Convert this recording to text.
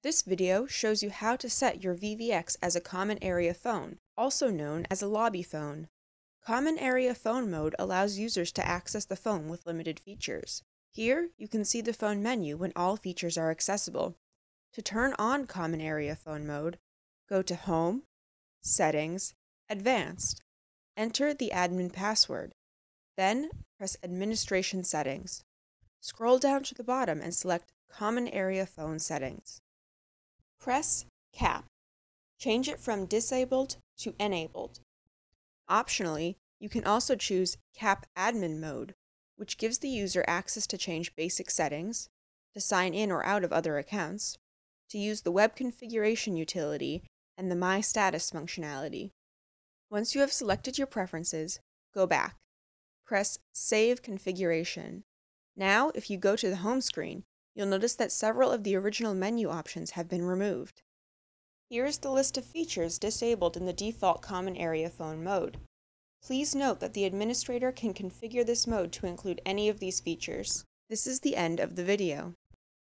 This video shows you how to set your VVX as a common area phone, also known as a lobby phone. Common area phone mode allows users to access the phone with limited features. Here, you can see the phone menu when all features are accessible. To turn on common area phone mode, go to Home, Settings, Advanced. Enter the admin password. Then, press Administration Settings. Scroll down to the bottom and select Common Area Phone Settings. Press Cap. Change it from Disabled to Enabled. Optionally, you can also choose Cap Admin Mode, which gives the user access to change basic settings, to sign in or out of other accounts, to use the web configuration utility, and the My Status functionality. Once you have selected your preferences, go back. Press Save Configuration. Now, if you go to the home screen, you'll notice that several of the original menu options have been removed. Here is the list of features disabled in the default Common Area Phone mode. Please note that the administrator can configure this mode to include any of these features. This is the end of the video.